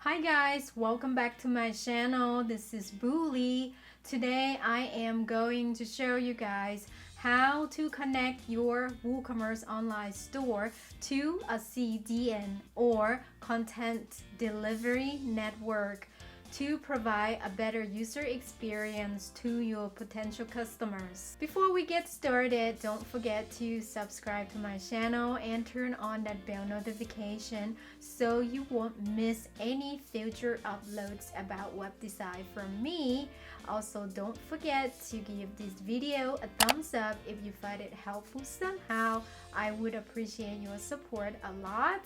Hi guys, welcome back to my channel. This is Bully. Today I am going to show you guys how to connect your WooCommerce online store to a CDN or content delivery network to provide a better user experience to your potential customers. Before we get started, don't forget to subscribe to my channel and turn on that bell notification so you won't miss any future uploads about web design from me. Also, don't forget to give this video a thumbs up if you find it helpful somehow. I would appreciate your support a lot.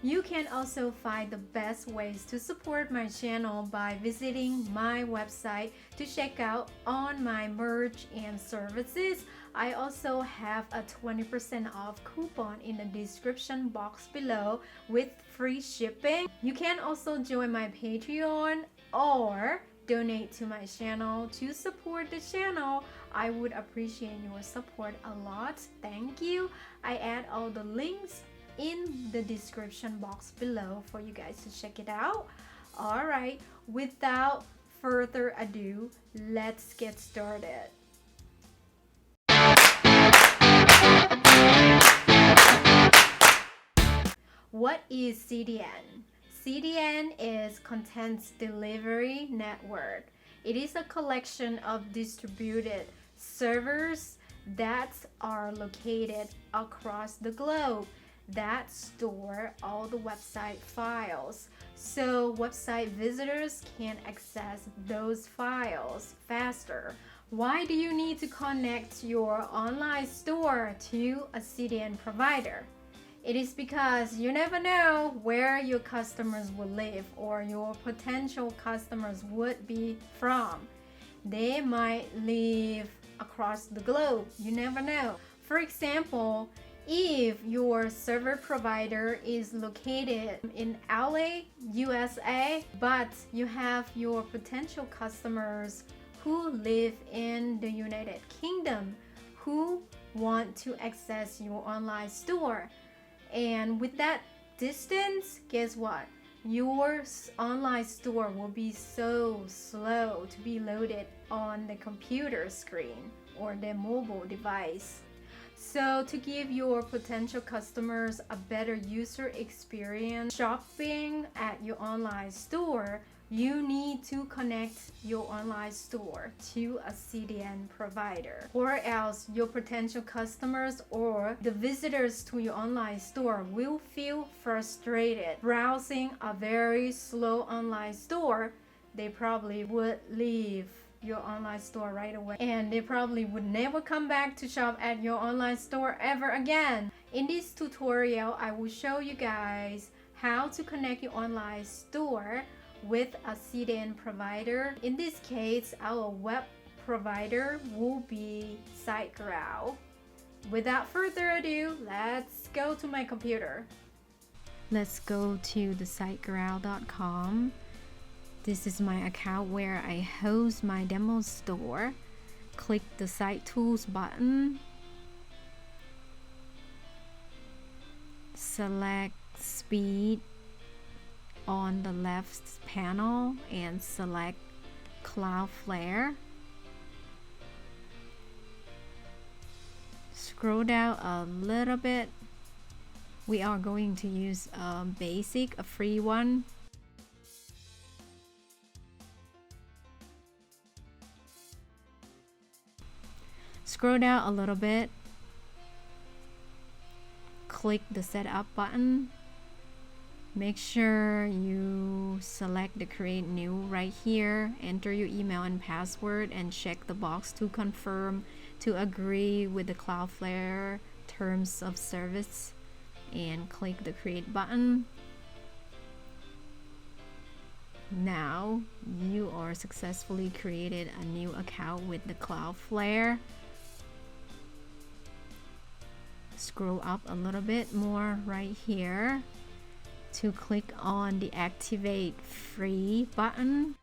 You can also find the best ways to support my channel by visiting my website to check out on my merch and services. I also have a 20% off coupon in the description box below with free shipping. You can also join my Patreon or donate to my channel to support the channel. I would appreciate your support a lot. Thank you. I add all the links in the description box below for you guys to check it out. Alright, without further ado, let's get started. What is CDN? CDN is Content Delivery Network. It is a collection of distributed servers that are located across the globe that store all the website files, so website visitors can access those files faster. Why do you need to connect your online store to a CDN provider? It is because you never know where your customers will live or your potential customers would be from. They might live across the globe. You never know. For example, if your server provider is located in LA, USA, but you have your potential customers who live in the United Kingdom who want to access your online store, and with that distance, guess what? Your online store will be so slow to be loaded on the computer screen or the mobile device. So to give your potential customers a better user experience shopping at your online store, you need to connect your online store to a CDN provider, or else your potential customers or the visitors to your online store will feel frustrated browsing a very slow online store. They probably would leave your online store right away, and they probably would never come back to shop at your online store ever again. In this tutorial, I will show you guys how to connect your online store with a CDN provider. In this case, our web provider will be Siteground. Without further ado, let's go to my computer. Let's go to the siteground.com. This is my account where I host my demo store. Click the Site Tools button. Select Speed on the left panel and select Cloudflare. Scroll down a little bit. We are going to use a basic, a free one. Scroll down a little bit, click the setup button, make sure you select the create new right here, enter your email and password and check the box to confirm to agree with the Cloudflare terms of service and click the create button. Now you are successfully created a new account with the Cloudflare. Scroll up a little bit more right here to click on the activate free button.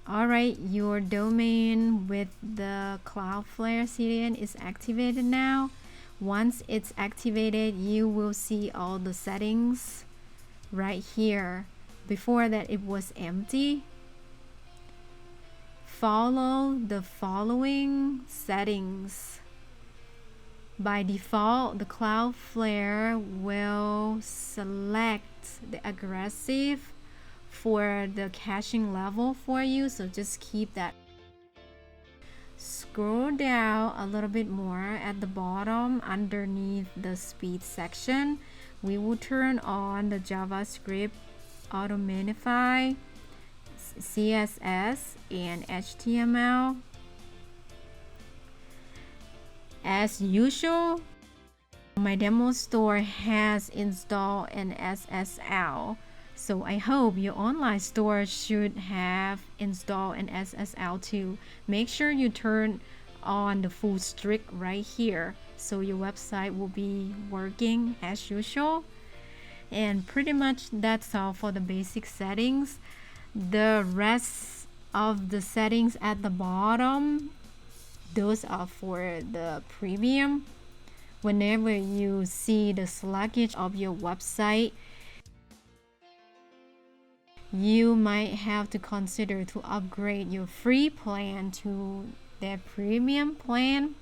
Alright, your domain with the Cloudflare CDN is activated now. Once it's activated, you will see all the settings right here. Before that, it was empty. Follow the following settings. By default, the Cloudflare will select the aggressive for the caching level for you, so just keep that. Scroll down a little bit more at the bottom underneath the speed section. We will turn on the JavaScript auto minify, CSS, and HTML. As usual, my demo store has installed an SSL, so I hope your online store should have installed an SSL too. Make sure you turn on the full strict right here so your website will be working as usual. And pretty much that's all for the basic settings. The rest of the settings at the bottom, those are for the premium. Whenever you see the sluggish of your website, you might have to consider to upgrade your free plan to their premium plan.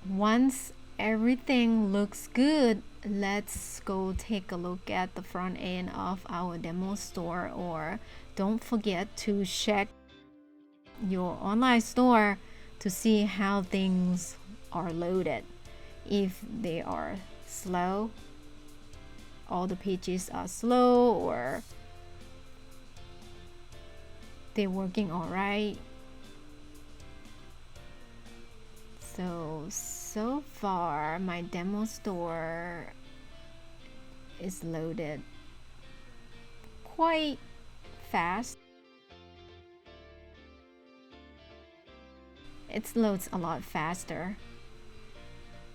Once everything looks good, let's go take a look at the front end of our demo store. Or don't forget to check your online store to see how things are loaded. If they are slow, all the pages are slow, or they're working all right. So far my demo store is loaded quite fast. It loads a lot faster.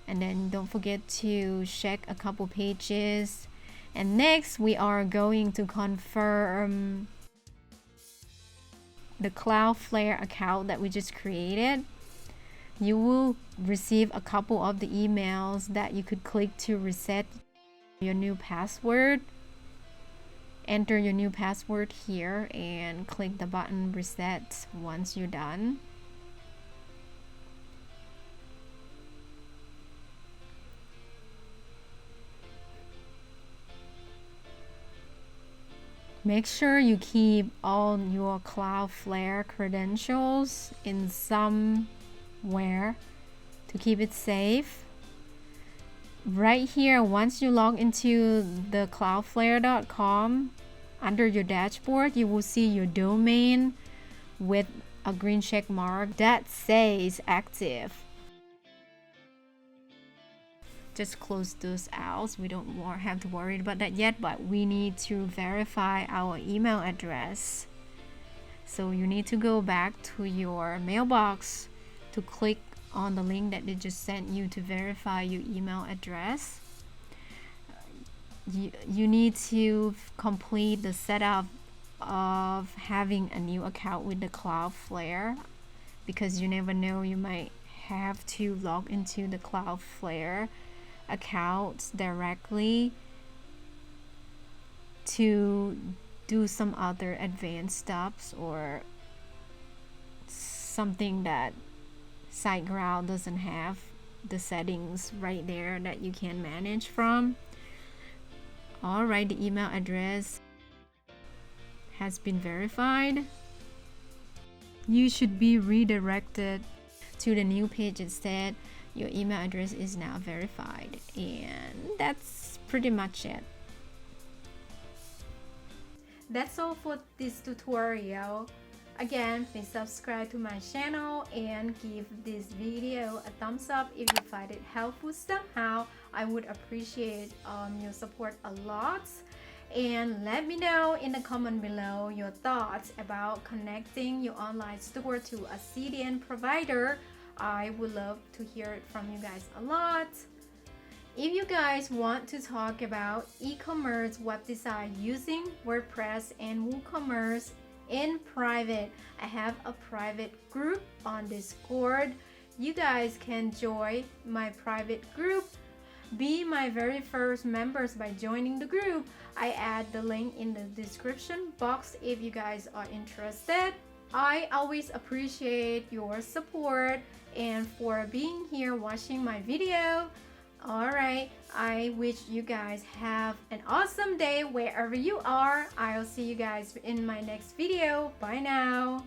And then don't forget to check a couple pages. And next we are going to confirm the Cloudflare account that we just created. You will receive a couple of the emails that you could click to reset your new password. Enter your new password here and click the button reset once you're done. Make sure you keep all your Cloudflare credentials in somewhere to keep it safe. Right here, once you log into the cloudflare.com, under your dashboard, you will see your domain with a green check mark that says active. Just close those out. We don't have to worry about that yet, but we need to verify our email address. So you need to go back to your mailbox to click on the link that they just sent you to verify your email address. You need to complete the setup of having a new account with the Cloudflare, because you never know, you might have to log into the Cloudflare accounts directly to do some other advanced steps or something that Siteground doesn't have the settings right there that you can manage from. Alright, the email address has been verified. You should be redirected to the new page instead. Your email address is now verified, and that's pretty much it. That's all for this tutorial. Again, please subscribe to my channel and give this video a thumbs up if you find it helpful somehow. I would appreciate your support a lot. And let me know in the comment below your thoughts about connecting your online store to a CDN provider. I would love to hear it from you guys a lot. If you guys want to talk about e-commerce web design using WordPress and WooCommerce, in private. I have a private group on Discord. You guys can join my private group. Be my very first members by joining the group. I add the link in the description box if you guys are interested. I always appreciate your support and for being here watching my video. Alright, I wish you guys have an awesome day wherever you are. I'll see you guys in my next video. Bye now.